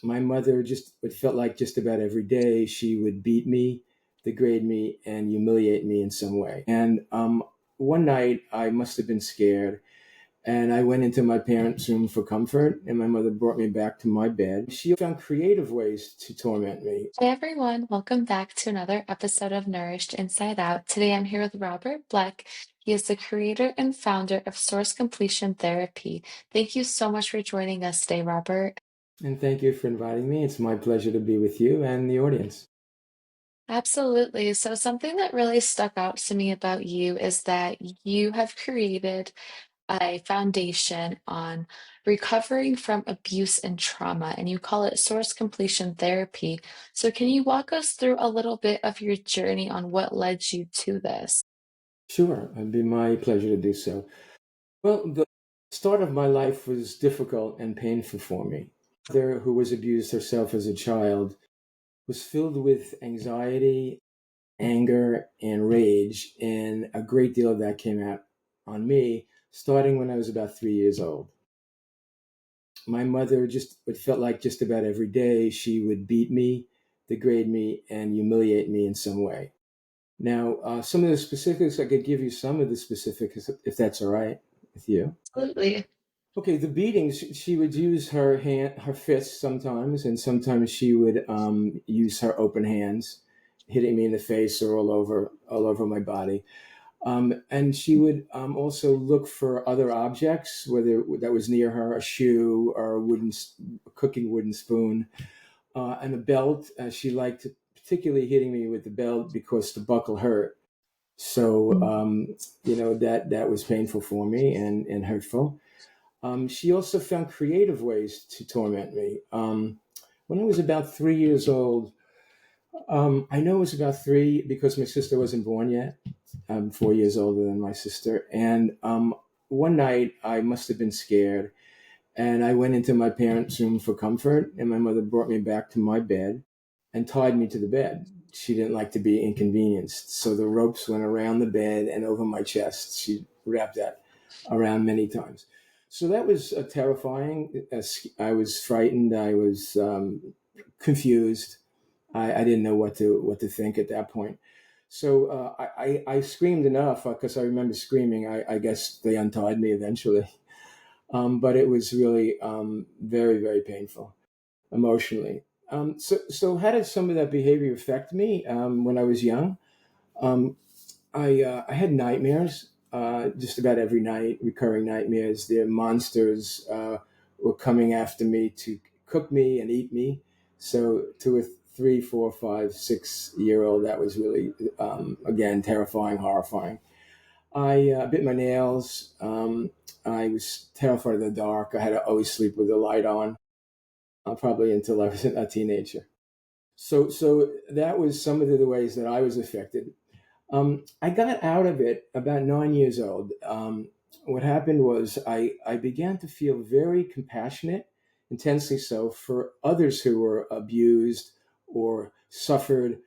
My mother just, it felt like just about every day, she would beat me, degrade me, and humiliate me in some way. And one night, I must have been scared, and I went into my parents' room for comfort, and my mother brought me back to my bed. She found creative ways to torment me. Hey everyone, welcome back to another episode of Nourished Inside Out. Today I'm here with Robert Bleck. He is the creator and founder of Source Completion Therapy. Thank you so much for joining us today, Robert. And thank you for inviting me. It's my pleasure to be with you and the audience. Absolutely. So, something that really stuck out to me about you is that you have created a foundation on recovering from abuse and trauma, and you call it Source Completion Therapy. So, can you walk us through a little bit of your journey on what led you to this? Sure, it'd be my pleasure to do so. Well, the start of my life was difficult and painful for me. Mother, who was abused herself as a child, was filled with anxiety, anger, and rage, and a great deal of that came out on me starting when I was about 3 years old. My mother just, it felt like just about every day, she would beat me, degrade me, and humiliate me in some way. Now, some of the specifics, I could give you some of the specifics if that's all right with you. Absolutely. Okay, the beatings, she would use her her fists sometimes, and sometimes she would use her open hands, hitting me in the face or all over my body. And she would also look for other objects, whether that was near her, a shoe or a cooking wooden spoon, and a belt. She liked particularly hitting me with the belt because the buckle hurt. So that was painful for me and hurtful. She also found creative ways to torment me. When I was about 3 years old, I know it was about three because my sister wasn't born yet. I'm 4 years older than my sister. And one night I must have been scared, and I went into my parents' room for comfort, and my mother brought me back to my bed and tied me to the bed. She didn't like to be inconvenienced. So the ropes went around the bed and over my chest. She wrapped that around many times. So that was terrifying. I was frightened. I was confused. I didn't know what to think at that point. So I screamed enough because I remember screaming. I guess they untied me eventually, but it was really very, very painful emotionally. So how did some of that behavior affect me when I was young? Um, I had nightmares just about every night, recurring nightmares. The monsters were coming after me to cook me and eat me. So to a 3, 4, 5, 6 year old, that was really again terrifying, horrifying. I bit my nails. I was terrified of the dark. I had to always sleep with the light on, probably until I was a teenager. So that was some of the ways that I was affected. I got out of it about 9 years old. What happened was I began to feel very compassionate, intensely so, for others who were abused or suffered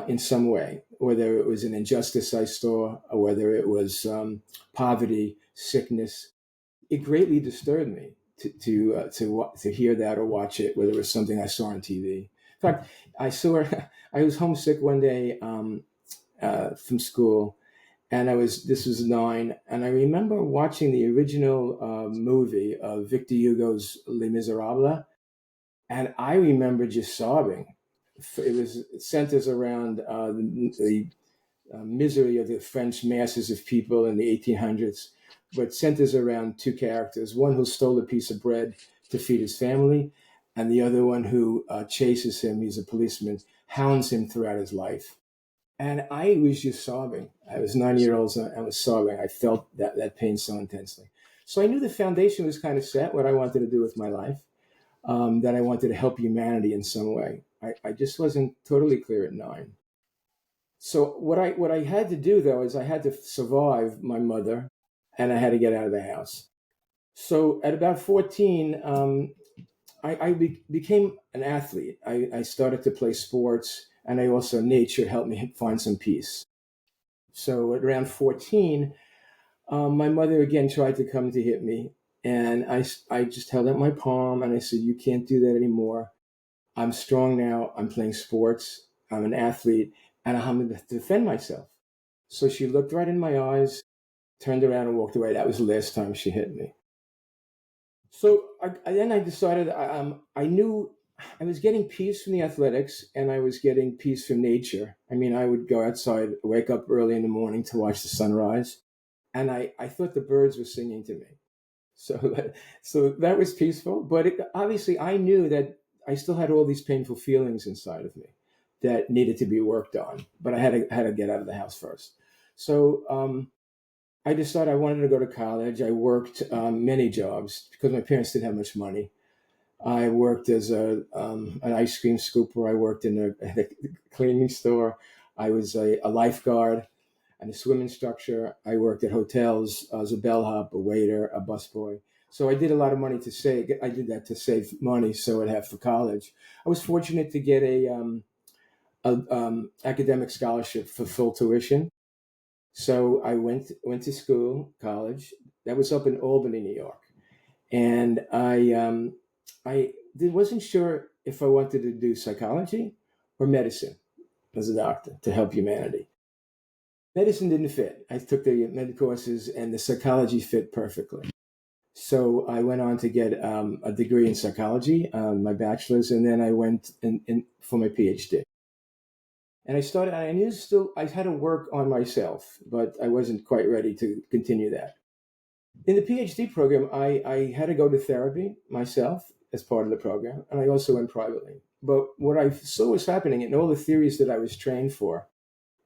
in some way, whether it was an injustice I saw or whether it was poverty, sickness. It greatly disturbed me to hear that or watch it, whether it was something I saw on TV. In fact, I saw I was homesick one day from school, and this was nine, and I remember watching the original movie of Victor Hugo's Les Miserables, and I remember just sobbing. It centers around the misery of the French masses of people in the 1800s, but centers around two characters: one who stole a piece of bread to feed his family, and the other one who chases him. He's a policeman, hounds him throughout his life. And I was just sobbing. I was 9 years old and I was sobbing. I felt that pain so intensely. So I knew the foundation was kind of set, what I wanted to do with my life, that I wanted to help humanity in some way. I just wasn't totally clear at nine. So what I had to do though is I had to survive my mother, and I had to get out of the house. So at about 14, I became an athlete. I started to play sports, and I also nature helped me find some peace. So at around 14, my mother again tried to come to hit me. And I just held out my palm and I said, "You can't do that anymore." I'm strong now. I'm playing sports. I'm an athlete, and I'm going to defend myself. So she looked right in my eyes, turned around, and walked away. That was the last time she hit me. So then I decided I knew I was getting peace from the athletics and I was getting peace from nature. I mean, I would go outside, wake up early in the morning to watch the sunrise, and I thought the birds were singing to me. So so that was peaceful. But obviously, I knew that I still had all these painful feelings inside of me that needed to be worked on. But I had to get out of the house first. So I decided I wanted to go to college. I worked many jobs because my parents didn't have much money. I worked as an ice cream scooper. I worked in a cleaning store. I was a lifeguard and a swim instructor. I worked at hotels as a bellhop, a waiter, a busboy. So I did a lot of money to save. I did that to save money so I'd have for college. I was fortunate to get a academic scholarship for full tuition. So I went to school, college. That was up in Albany, New York, and wasn't sure if I wanted to do psychology or medicine as a doctor to help humanity. Medicine didn't fit. I took the med courses, and the psychology fit perfectly. So I went on to get a degree in psychology, my bachelor's, and then I went for my PhD. And I started. I knew still I had to work on myself, but I wasn't quite ready to continue that. In the PhD program, I had to go to therapy myself as part of the program, and I also went privately. But what I saw was happening in all the theories that I was trained for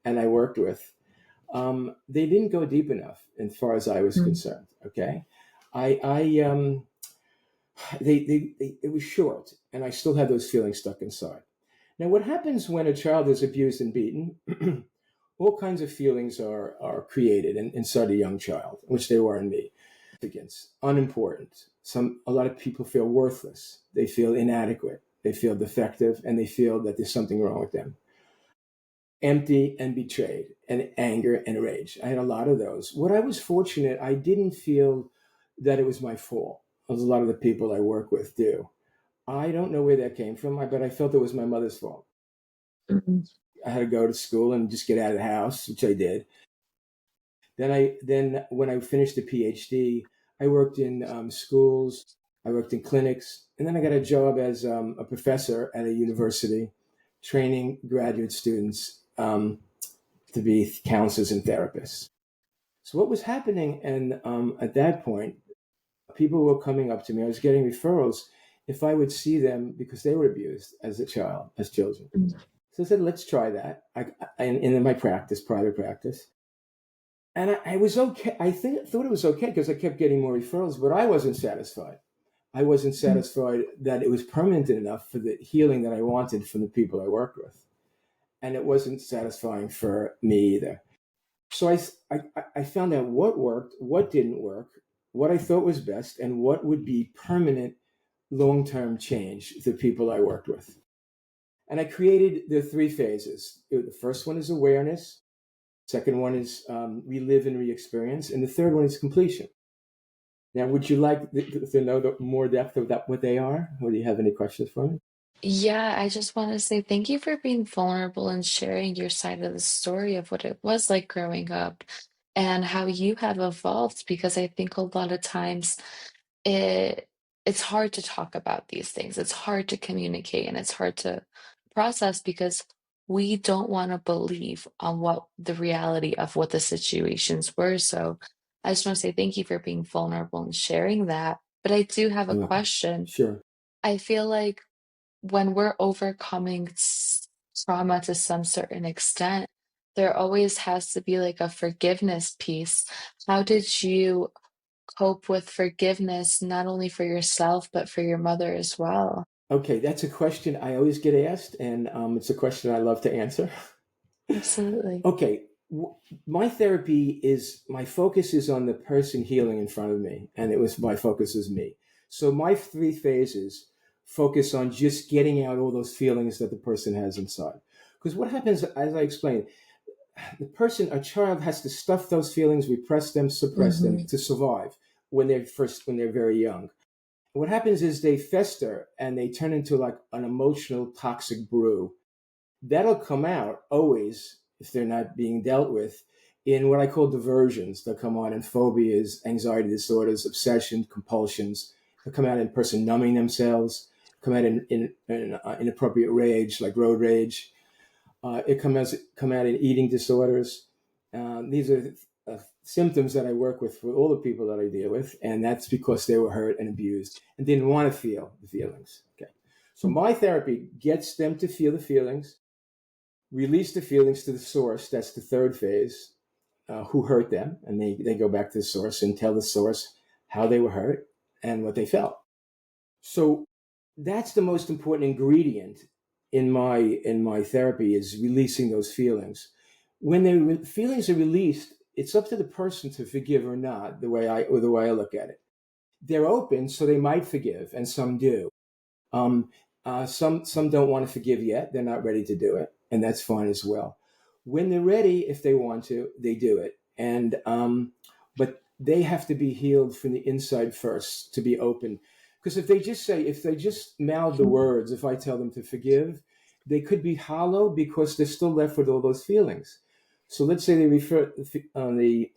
and I worked with, they didn't go deep enough as far as I was Mm. concerned. Okay, I they it was short, and I still had those feelings stuck inside. Now, what happens when a child is abused and beaten? All kinds of feelings are created inside a young child, which they were in me. Significance, unimportant. A lot of people feel worthless. They feel inadequate. They feel defective, and they feel that there's something wrong with them. Empty and betrayed, and anger and rage. I had a lot of those. What I was fortunate, I didn't feel that it was my fault, as a lot of the people I work with do. I don't know where that came from, but I felt it was my mother's fault. Mm. I had to go to school and just get out of the house, which I did. Then when I finished the PhD, I worked in schools, I worked in clinics, and then I got a job as a professor at a university, training graduate students to be counselors and therapists. So what was happening, and at that point, people were coming up to me. I was getting referrals if I would see them because they were abused as a child, as children. Mm. So I said, let's try that. In my practice, private practice. And I was okay. Thought it was okay because I kept getting more referrals, but I wasn't satisfied. I wasn't Mm. satisfied that it was permanent enough for the healing that I wanted from the people I worked with. And it wasn't satisfying for me either. So I found out what worked, what didn't work, what I thought was best, and what would be permanent long term change to the people I worked with. And I created the three phases. The first one is awareness. Second one is relive and re-experience, and the third one is completion. Now, would you like to know the more depth of that what they are, or do you have any questions for me? Yeah, I just want to say thank you for being vulnerable and sharing your side of the story of what it was like growing up and how you have evolved because I think a lot of times it it's hard to talk about these things. It's hard to communicate and it's hard to process because we don't want to believe on what the reality of what the situations were. So I just want to say thank you for being vulnerable and sharing that. But I do have a You're welcome. question. Sure. I feel like when we're overcoming trauma to some certain extent, there always has to be like a forgiveness piece. How did you cope with forgiveness, not only for yourself, but for your mother as well? Okay, that's a question I always get asked, and it's a question I love to answer. Absolutely. Okay, my therapy is my focus is on the person healing in front of me, and it was my focus is me. So my three phases focus on just getting out all those feelings that the person has inside. Because what happens, as I explained, a child has to stuff those feelings, repress them, suppress them Mhm. to survive when they're very young. what happens is they fester and they turn into like an emotional toxic brew. That'll come out always if they're not being dealt with in what I call diversions. They'll come on in phobias, anxiety disorders, obsession, compulsions. They'll come out in person numbing themselves, come out in inappropriate rage, like road rage. Come out in eating disorders. These are symptoms that I work with for all the people that I deal with, and that's because they were hurt and abused and didn't want to feel the feelings. Okay, so my therapy gets them to feel the feelings, release the feelings to the source. That's the third phase. Who hurt them, and they go back to the source and tell the source how they were hurt and what they felt. So that's the most important ingredient in my therapy is releasing those feelings. When the feelings are released, it's up to the person to forgive or not. The way I look at it, they're open, so they might forgive, and some do. Um, some don't want to forgive yet; they're not ready to do it, and that's fine as well. When they're ready, if they want to, they do it, and but they have to be healed from the inside first to be open. Because if they just mouth the words, if I tell them to forgive, they could be hollow because they're still left with all those feelings. So let's say they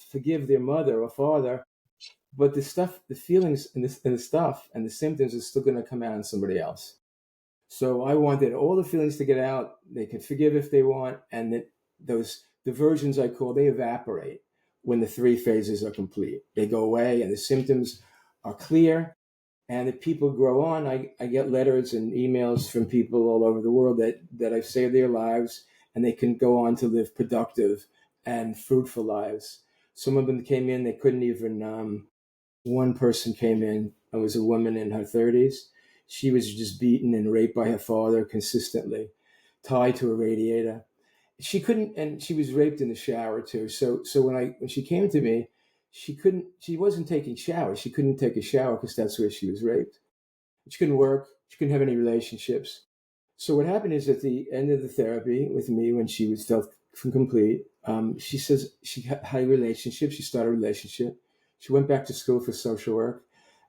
forgive their mother or father, but the feelings and the stuff and the symptoms are still going to come out on somebody else. So I wanted all the feelings to get out. They can forgive if they want, and that those diversions I call they evaporate when the three phases are complete. They go away, and the symptoms are clear. And if people grow on, I get letters and emails from people all over the world that I've saved their lives, and they can go on to live productive and fruitful lives. Some of them came in, they couldn't even one person came in. It was a woman in her 30s. She was just beaten and raped by her father consistently, tied to a radiator. She couldn't, and she was raped in the shower too. So when she came to me, she wasn't taking showers. She couldn't take a shower because that's where she was raped. She couldn't work. She couldn't have any relationships. So what happened is at the end of the therapy with me, when she was felt complete, she says she had a relationship. She started a relationship. She went back to school for social work,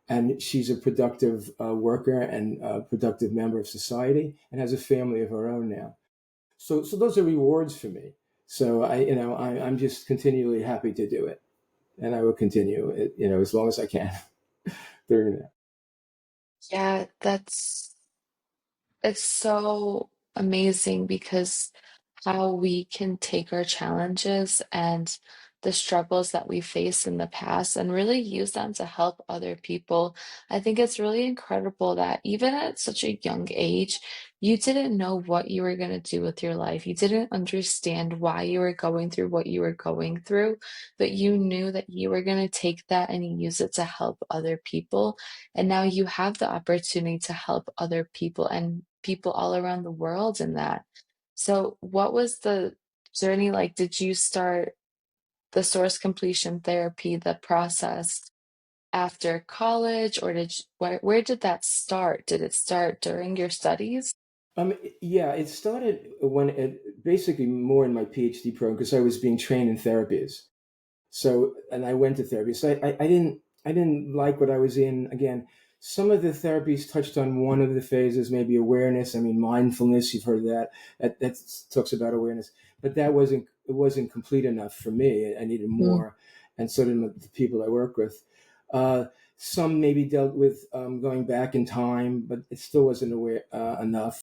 and she's a productive worker and a productive member of society, and has a family of her own now. So those are rewards for me. So I'm just continually happy to do it, and I will continue it, as long as I can doing that. Yeah, it's so amazing because how we can take our challenges and the struggles that we faced in the past and really use them to help other people. I think it's really incredible that even at such a young age, you didn't know what you were going to do with your life. You didn't understand why you were going through what you were going through, but you knew that you were going to take that and use it to help other people. And now you have the opportunity to help other people and people all around the world in that. So what was the journey like? Did you start the source completion therapy, the process after college, or where did that start? Did it start during your studies? Yeah, it started when basically more in my PhD program because I was being trained in therapies. So, and I went to therapy. So I didn't like what I was in. Again, some of the therapies touched on one of the phases, maybe awareness. I mean, mindfulness. You've heard of that. That talks about awareness, but it wasn't complete enough for me. I needed Mm, more, and so did the people I work with. Uh, some maybe dealt with going back in time, but it still wasn't aware enough.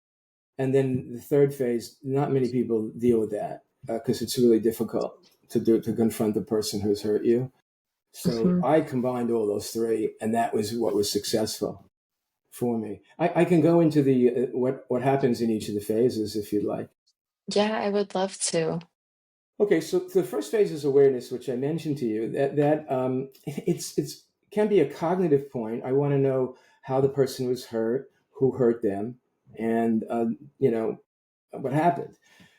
And then the third phase, not many people deal with that because it's really difficult to confront the person who's hurt you. So mhm. I combined all those three, and that was what was successful for me. I can go into the what happens in each of the phases if you'd like. Yeah, I would love to. Okay, so the first phase is awareness, which I mentioned to you. That it's can be a cognitive point. I want to know how the person was hurt, who hurt them, and what happened.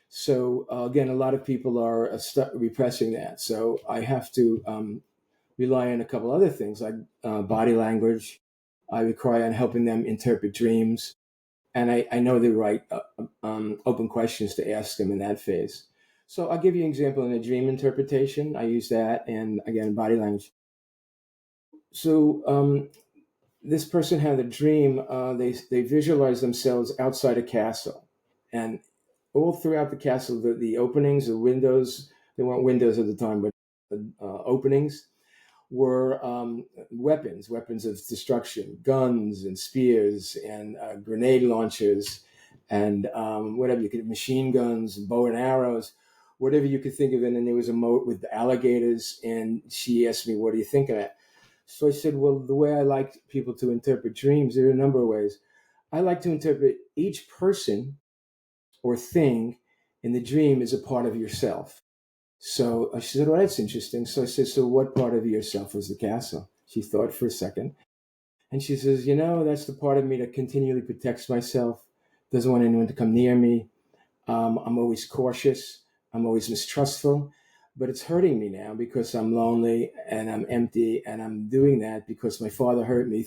So again, a lot of people are repressing that. So I have to rely on a couple other things like body language. I rely on helping them interpret dreams, and I know the right open questions to ask them in that phase. So I'll give you an example in a dream interpretation. I use that, and again, body language. So this person had a dream. They visualized themselves outside a castle, and all throughout the castle, the openings, the windows. They weren't windows at the time, but openings were weapons of destruction, guns and spears and grenade launchers and whatever you could, machine guns, and bow and arrows, whatever you could think of. And then there was a moat with alligators. And she asked me, "What do you think of that?" So I said, "Well, the way I like people to interpret dreams, there are a number of ways. I like to interpret each person or thing in the dream as a part of yourself." So she said, "Well, that's interesting." So I said, "So what part of yourself was the castle?" She thought for a second. And she says, "That's the part of me that continually protects myself, doesn't want anyone to come near me. I'm always cautious. I'm always mistrustful. But it's hurting me now because I'm lonely and I'm empty. And I'm doing that because my father hurt me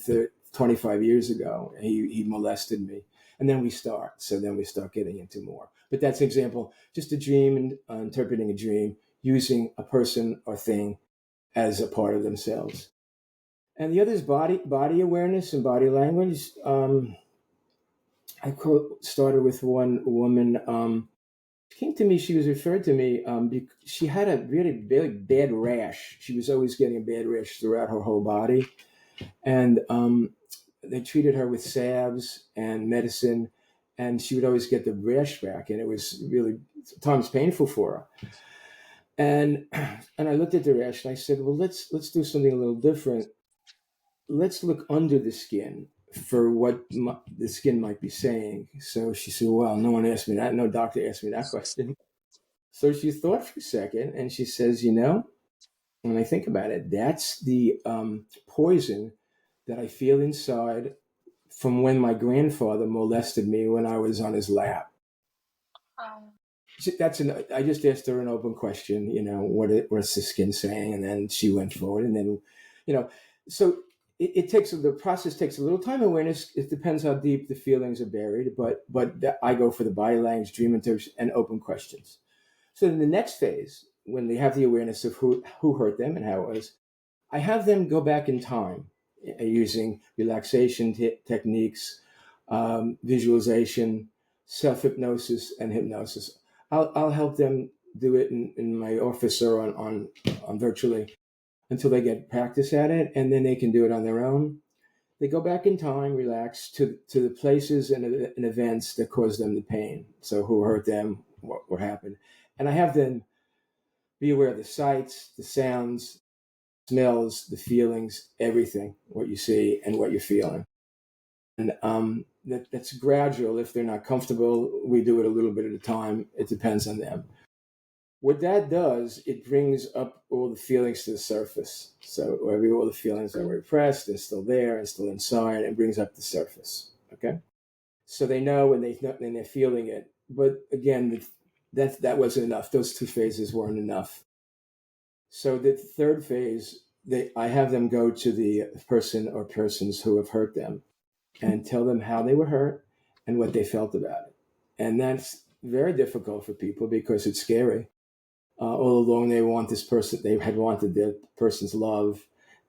25 years ago. He molested me." And then we start. So then we start getting into more. But that's an example, just a dream and interpreting a dream using a person or thing as a part of themselves. And the other is body awareness and body language. Started with one woman. She came to me. She was referred to me. She had a really bad rash. She was always getting a bad rash throughout her whole body, and they treated her with salves and medicine, and she would always get the rash back, and it was really at times painful for her. And and I looked at the rash and I said, "Well, let's do something a little different. Let's look under the skin for what the skin might be saying." So she said, "Well, no one asked me that. No doctor asked me that question." So she thought for a second and she says, when I think about it, that's the poison that I feel inside from when my grandfather molested me when I was on his lap. Um, I just asked her an open question, what's the skin saying? And then she went forward. And then, you know, so the process takes a little time. Awareness, it depends how deep the feelings are buried, but I go for the body language, dream interpretation, and open questions. So in the next phase, when they have the awareness of who hurt them and how it was, I have them go back in time using relaxation techniques, visualization, self hypnosis, and hypnosis. I'll help them do it in my office or on virtually until they get practice at it, and then they can do it on their own. They go back in time, relax to the places and events that caused them the pain. So who hurt them, what happened, and I have them be aware of the sights, the sounds, smells, the feelings, everything, what you see and what you're feeling. And that's gradual. If they're not comfortable, we do it a little bit at a time. It depends on them. What that does, it brings up all the feelings to the surface. So all the feelings that were repressed and still there and still inside, and brings up the surface. Okay, so they know when they're feeling it. But again, that wasn't enough. Those two phases weren't enough. So the third phase, I have them go to the person or persons who have hurt them and tell them how they were hurt and what they felt about it. And that's very difficult for people because it's scary. All along, they had wanted their person's love,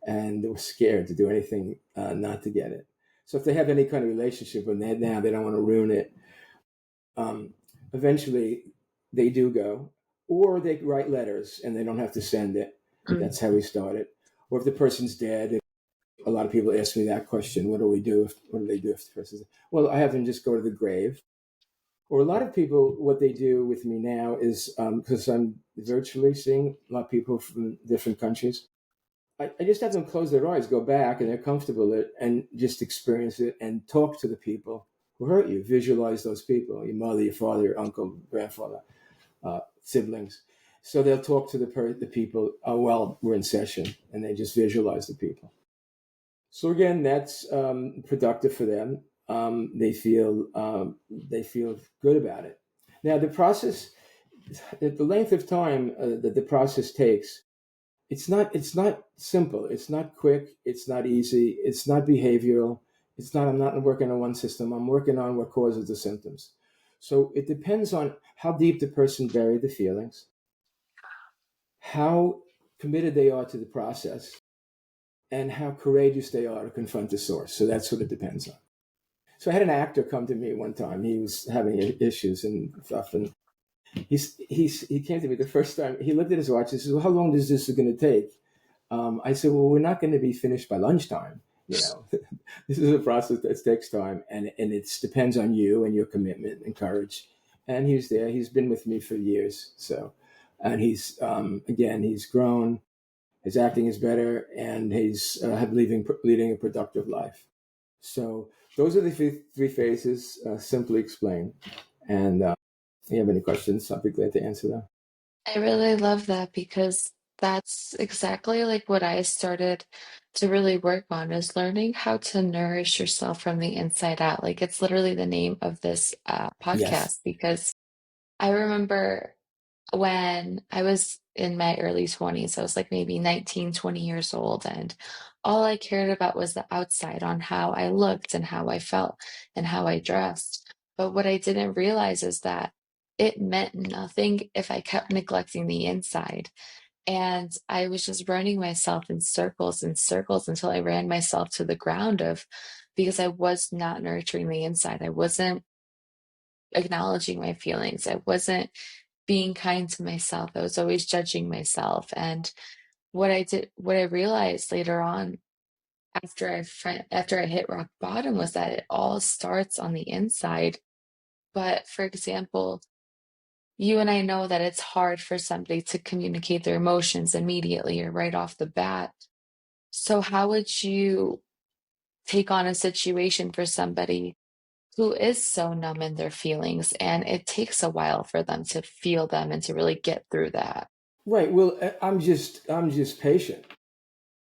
and they were scared to do anything not to get it. So if they have any kind of relationship with that now, they don't want to ruin it. Um, Eventually, they do go, or they write letters and they don't have to send it. That's how we started. Or if the person's dead, a lot of people ask me that question: What do we do? What do they do if the person's dead? Well, I have them just go to the grave. Or a lot of people, what they do with me now is because I'm virtually seeing a lot of people from different countries. I just have them close their eyes, go back, and they're comfortable with it, and just experience it and talk to the people who hurt you. Visualize those people: your mother, your father, your uncle, grandfather, siblings. So they'll talk to the people while we're in session, and they just visualize the people. So again, that's productive for them. They feel good about it. Now the length of time that the process takes, it's not simple. It's not quick. It's not easy. It's not behavioral. It's not. I'm not working on one system. I'm working on what causes the symptoms. So it depends on how deep the person buried the feelings, how committed they are to the process, and how courageous they are to confront the source. So that's what it depends on. So I had an actor come to me one time. He was having issues and stuff, and he came to me the first time. He looked at his watch. He says, "Well, how long is this going to take?" I said, "Well, we're not going to be finished by lunchtime. You know, this is a process that takes time, and it depends on you and your commitment and courage." And he's there. He's been with me for years. So, and he's again, he's grown. His acting is better, and he's leading a productive life. So those are the three phases, simply explained. And if you have any questions, I'll be glad to answer them. I really love that because that's exactly like what I started to really work on is learning how to nourish yourself from the inside out. Like it's literally the name of this Yes. podcast because I remember when I was in my early 20s, I was like maybe 19, 20 years old, and all I cared about was the outside on how I looked and how I felt and how I dressed. But what I didn't realize is that it meant nothing if I kept neglecting the inside. And I was just running myself in circles and circles until I ran myself to the ground of because I was not nurturing the inside. I wasn't acknowledging my feelings. I wasn't being kind to myself. I was always judging myself. And what I realized later on after I hit rock bottom was that it all starts on the inside. But for example, you and I know that it's hard for somebody to communicate their emotions immediately or right off the bat. So how would you take on a situation for somebody who is so numb in their feelings and it takes a while for them to feel them and to really get through that? Right. Well, I'm just patient.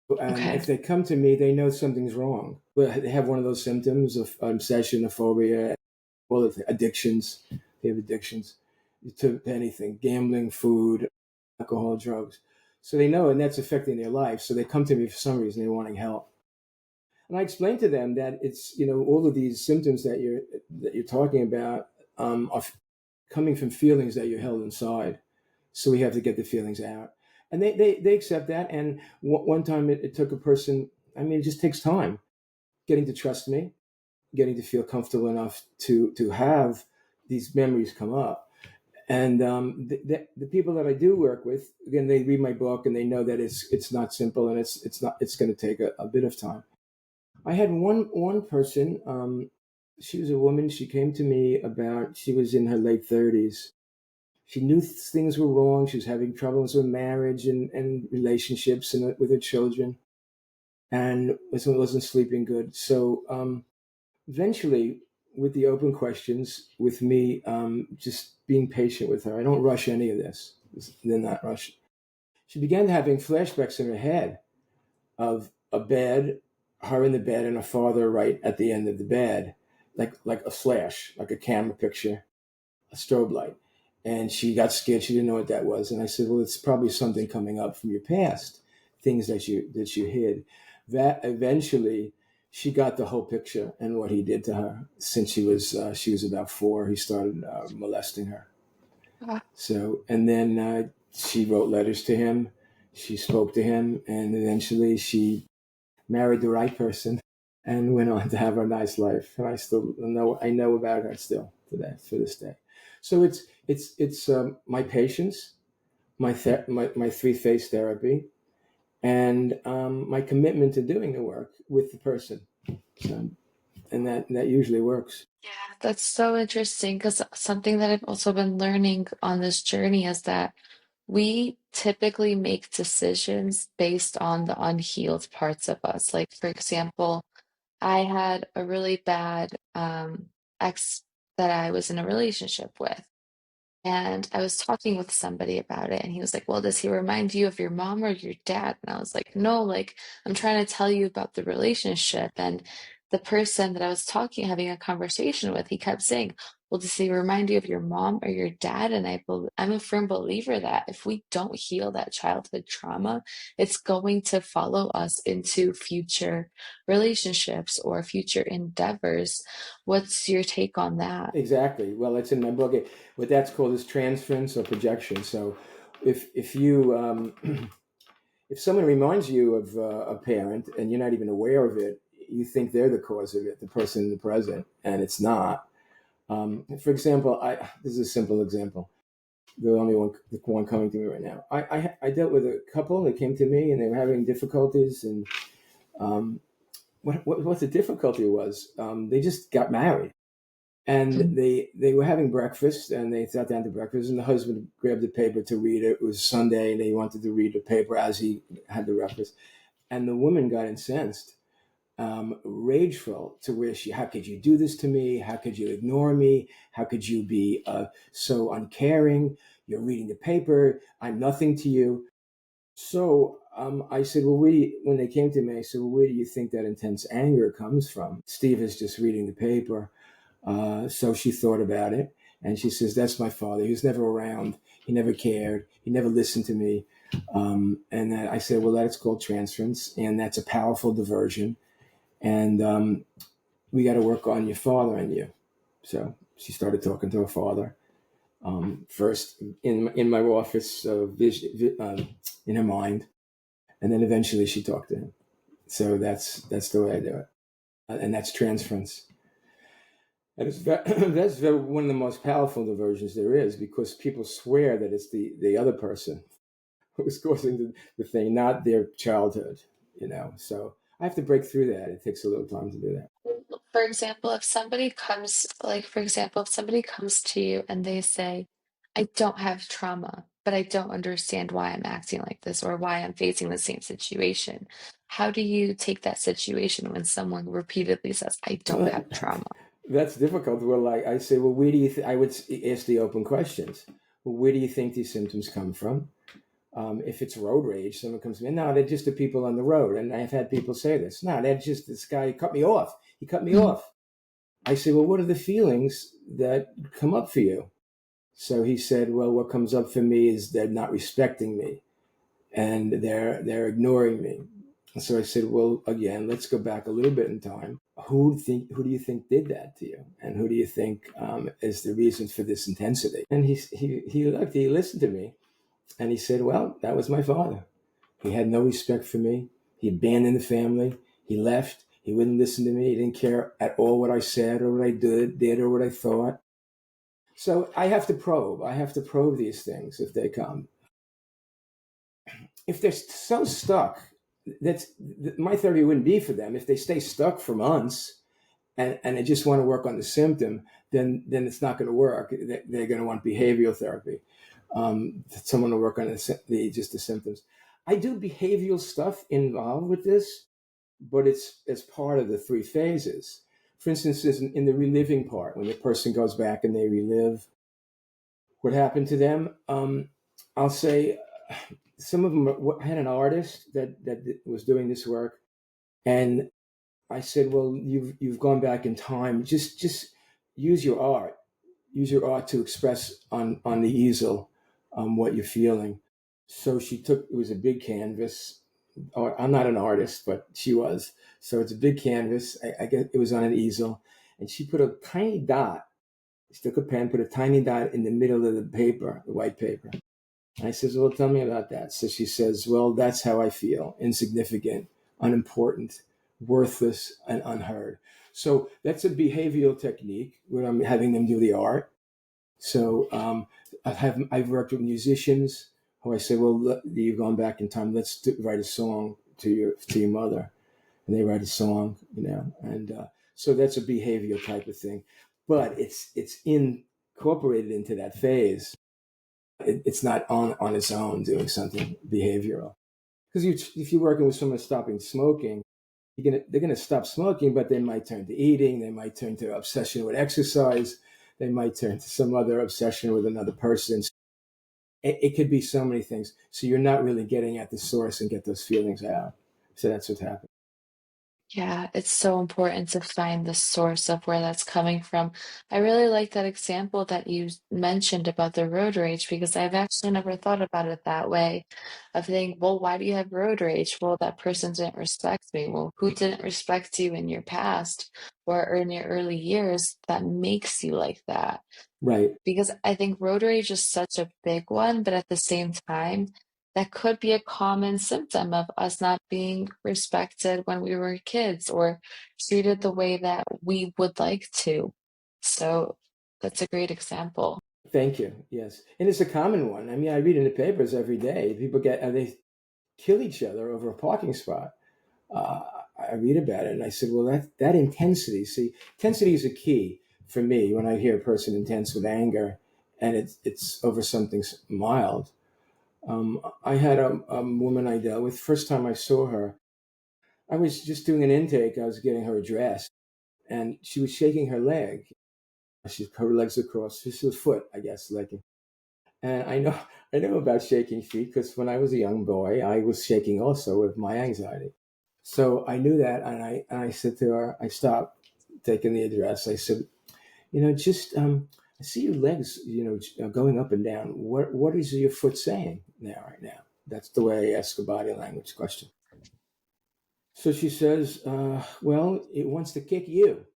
And Okay. if they come to me, they know something's wrong. But they have one of those symptoms of obsession, a phobia, all of the addictions. They have addictions to anything, gambling, food, alcohol, drugs. So they know, and that's affecting their life. So they come to me for some reason, they're wanting help. And I explain to them that it's, all of these symptoms that you're talking about are coming from feelings that you held inside. So we have to get the feelings out. And they accept that. And one time it took a person, I mean, it just takes time getting to trust me, getting to feel comfortable enough to have these memories come up. And the people that I do work with, again, they read my book and they know that it's not simple, and it's going to take a bit of time. I had one person. She was a woman. She came to me about. She was in her late 30s. She knew things were wrong. She was having troubles with marriage and relationships and with her children, and wasn't sleeping good. So eventually, with the open questions, with me just being patient with her, I don't rush any of this. They're not rushed. She began having flashbacks in her head of a bed, her in the bed, and her father right at the end of the bed, like a flash, like a camera picture, a strobe light. And she got scared. She didn't know what that was. And I said, "Well, it's probably something coming up from your past, things that you hid." That eventually, she got the whole picture and what he did to her since she was about 4. He started molesting her. Ah, So, and then she wrote letters to him. She spoke to him, and eventually she married the right person and went on to have a nice life. And I know about her still today, for this day. So it's my patience, my 3 phase therapy, and my commitment to doing the work with the person. So, and that usually works. yeah, that's so interesting because something that I've also been learning on this journey is that we typically make decisions based on the unhealed parts of us. Like, for example, I had a really bad ex that I was in a relationship with. And I was talking with somebody about it, and he was like, "Well, does he remind you of your mom or your dad?" And I was like, "No, like, I'm trying to tell you about the relationship." And the person that I was having a conversation with, he kept saying, "Well, does he remind you of your mom or your dad?" And I'm a firm believer that if we don't heal that childhood trauma, it's going to follow us into future relationships or future endeavors. What's your take on that? Exactly. Well, it's in my book. What that's called is transference or projection. So, if you If someone reminds you of a parent and you're not even aware of it, you think they're the cause of it, the person in the present, and it's not. For example, this is a simple example. The only one, the one coming to me right now. I dealt with a couple that came to me and they were having difficulties, and um, what the difficulty was, they just got married, and Mm. they were having breakfast, and they sat down to breakfast, and the husband grabbed the paper to read it. It was Sunday, and he wanted to read the paper as he had the breakfast, and the woman got incensed, rageful, to where how could you do this to me? How could you ignore me? How could you be so uncaring? You're reading the paper. I'm nothing to you. So I said, well, when they came to me, I said, well, where do you think that intense anger comes from? Steve is just reading the paper. So she thought about it, and she says, that's my father. He was never around. He never cared. He never listened to me. And I said, well, that's called transference, and that's a powerful diversion. And we got to work on your father and you. So she started talking to her father, first in my office, in her mind, and then eventually she talked to him. So that's the way I do it, and that's transference. And that's one of the most powerful diversions there is, because people swear that it's the other person who's causing the thing, not their childhood. So I have to break through that. It takes a little time to do that. For example, if somebody comes to you and they say, I don't have trauma, but I don't understand why I'm acting like this or why I'm facing the same situation. How do you take that situation when someone repeatedly says, I don't Well, have trauma? that's difficult. Well, like I say, well, where do you? I would ask the open questions. Well, where do you think these symptoms come from? If it's road rage, someone comes to me, no, they're just the people on the road, and I've had people say this. No, they're just this guy cut me off. He cut me Mm. off. I say, well, what are the feelings that come up for you? So he said, well, what comes up for me is they're not respecting me, and they're ignoring me. And so I said, well, again, let's go back a little bit in time. Who do you think did that to you, and who do you think is the reason for this intensity? And he listened to me, and he said, well, that was my father. He had no respect for me. He abandoned the family. He left. He wouldn't listen to me. He didn't care at all what I said or what I did or what I thought. So I have to probe. I have to probe these things if they come. If they're so stuck, that's my therapy wouldn't be for them. If they stay stuck for months and they just want to work on the symptom, then it's not going to work. They're going to want behavioral therapy. Someone to work on just the symptoms. I do behavioral stuff involved with this, but it's as part of the three phases. For instance, in the reliving part, when the person goes back and they relive what happened to them, I'll say some of them. I had an artist that was doing this work, and I said, "Well, you've gone back in time. Just use your art. Use your art to express on the easel what you're feeling." So she took, it was a big canvas. I'm not an artist, but she was. So it's a big canvas. I guess it was on an easel, and she put a tiny dot. She took a pen, put a tiny dot in the middle of the paper, the white paper. And I says, well, tell me about that. So she says, well, that's how I feel: insignificant, unimportant, worthless, and unheard. So that's a behavioral technique where I'm having them do the art. So I've worked with musicians who I say, well, you've gone back in time. Let's write a song to your mother, and they write a song, and so that's a behavioral type of thing, but it's incorporated into that phase. It's not on its own doing something behavioral, because if you're working with someone stopping smoking, they're gonna stop smoking, but they might turn to eating, they might turn to obsession with exercise, they might turn to some other obsession with another person. It could be so many things. So you're not really getting at the source and get those feelings out. So that's what's happening. Yeah, it's so important to find the source of where that's coming from. I really like that example that you mentioned about the road rage because I've actually never thought about it that way. Of thinking, well, why do you have road rage? Well, that person didn't respect me. Well, who didn't respect you in your past or in your early years that makes you like that? Right. Because I think road rage is such a big one, but at the same time, that could be a common symptom of us not being respected when we were kids or treated the way that we would like to. So that's a great example. Thank you. Yes, and it's a common one. I mean, I read in the papers every day. People get they kill each other over a parking spot. Uh, I read about it, and I said, well, that intensity. See, intensity is a key for me when I hear a person intense with anger, and it's over something mild. I had a woman I dealt with. First time I saw her, I was just doing an intake. I was getting her addressed, and she was shaking her leg. Her legs across. This was foot, I guess, like. And I know about shaking feet because when I was a young boy, I was shaking also with my anxiety. So I knew that, and I said to her, I stopped taking the address. I said, just I see your legs, going up and down. What is your foot saying now, right now? That's the way I ask a body language question. So she says, well, it wants to kick you,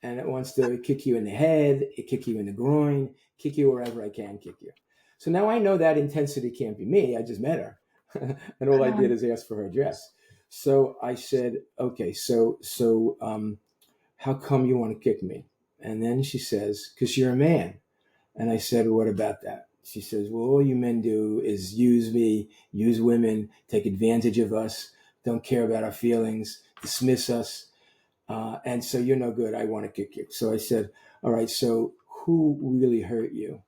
and it wants to kick you in the head, it kick you in the groin, kick you wherever I can kick you. So now I know that intensity can't be me. I just met her, and all I did is ask for her address. So I said, okay, how come you want to kick me? And then she says, because you're a man. And I said, what about that? She says, well, all you men do is use me, use women, take advantage of us, don't care about our feelings, dismiss us. And so you're no good. I want to kick you. So I said, all right, so who really hurt you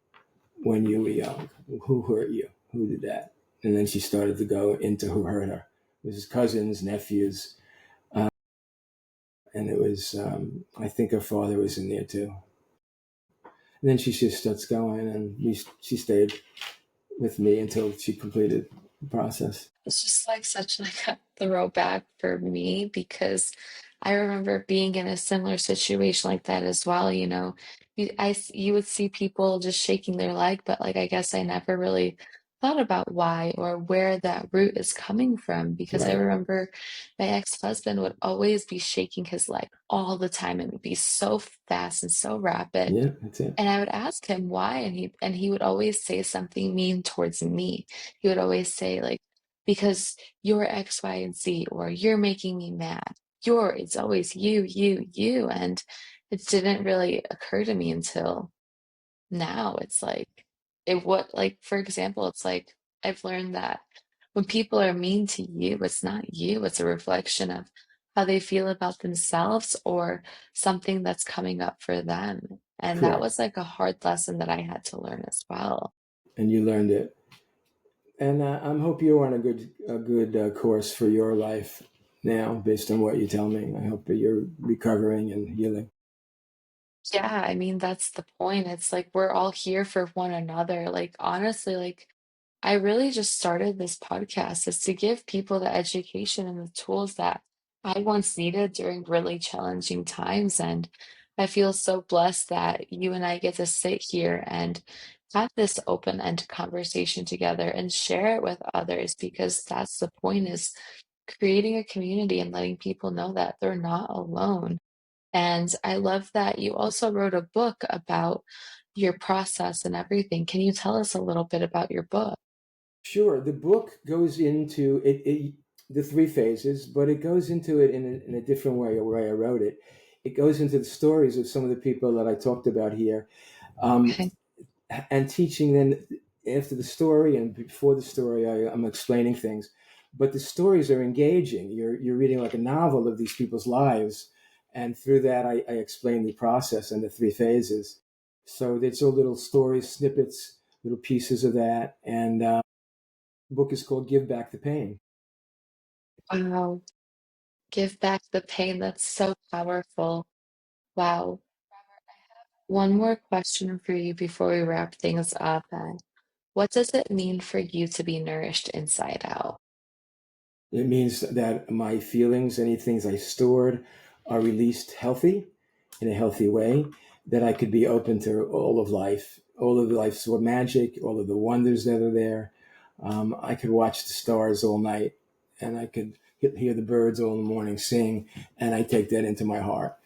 when you were young? Who hurt you? Who did that? And then she started to go into who hurt her. It was his cousins, nephews. And it was, I think her father was in there too. And then she just starts going, and she stayed with me until she completed the process. It's just like such like a throwback for me because I remember being in a similar situation like that as well, you know. You would see people just shaking their leg, but like I guess I never really thought about why or where that root is coming from because I Right. remember my ex-husband would always be shaking his leg all the time. It would be so fast and so rapid. Yeah, that's it. And I would ask him why, and he would always say something mean towards me. He would always say like, "Because you're X, Y, and Z," or "You're making me mad." It's always you. And it didn't really occur to me until now. It's like like for example, it's like I've learned that when people are mean to you, it's not you, it's a reflection of how they feel about themselves or something that's coming up for them. And that Correct. was like a hard lesson that I had to learn as well. And you learned it. And I hope you're on a good course for your life now, based on what you tell me. I hope that you're recovering and healing. Yeah, I mean, that's the point. It's like we're all here for one another. Like, honestly, like, I really just started this podcast is to give people the education and the tools that I once needed during really challenging times. And I feel so blessed that you and I get to sit here and have this open-ended conversation together and share it with others because that's the point is creating a community and letting people know that they're not alone. And I love that you also wrote a book about your process and everything. Can you tell us a little bit about your book? Sure, the book goes into the three phases, but it goes into it in a different way, where I wrote it. It goes into the stories of some of the people that I talked about here. Um, Okay. and teaching then after the story and before the story, I'm explaining things, but the stories are engaging. You're reading like a novel of these people's lives, and through that, I explain the process and the three phases. So there's all little stories, snippets, little pieces of that, and the book is called "Give Back the Pain." Wow. Give back the pain. That's so powerful. Wow. One more question for you before we wrap things up. And what does it mean for you to be nourished inside out? It means that my feelings, any things I stored, are released healthy, in a healthy way, that I could be open to all of life's magic, all of the wonders that are there. I could watch the stars all night, and I could hear the birds all in the morning sing, and I take that into my heart.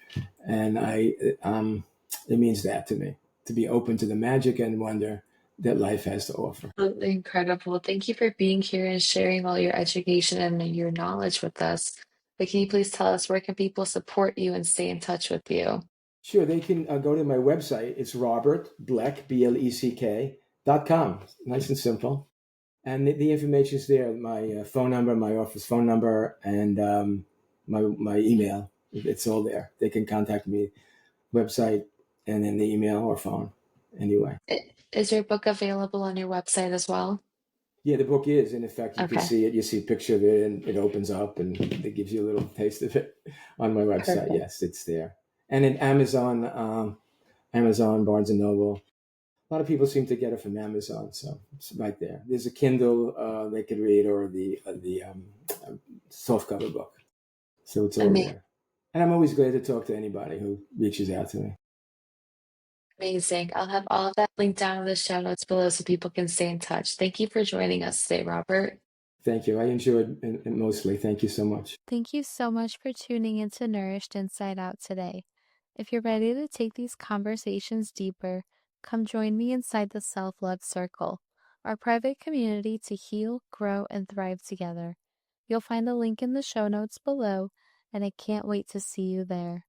And it means that to me, to be open to the magic and wonder that life has to offer. Absolutely incredible. Thank you for being here and sharing all your education and your knowledge with us. But can you please tell us where can people support you and stay in touch with you? Sure, they can go to my website. It's Robert Bleck, BLECK.com. Nice and simple. And the information is there, my phone number, my office phone number, and my email. It's all there. They can contact me, website, and then the email or phone. Anyway. Is your book available on your website as well? Yeah, the book is. In effect, you can Okay, see it. You see a picture of it, and it opens up, and it gives you a little taste of it on my website. perfect. Yes, it's there. And in Amazon, Amazon, Barnes and Noble. A lot of people seem to get it from Amazon, so it's right there. There's a Kindle they could read, or the softcover book. So it's all there. And I'm always glad to talk to anybody who reaches out to me. Amazing. I'll have all of that linked down in the show notes below so people can stay in touch. Thank you for joining us today, Robert. Thank you. I enjoyed it mostly. Thank you so much. Thank you so much for tuning into Nourished Inside Out today. If you're ready to take these conversations deeper, come join me inside the Self Love Circle, our private community to heal, grow, and thrive together. You'll find a link in the show notes below, and I can't wait to see you there.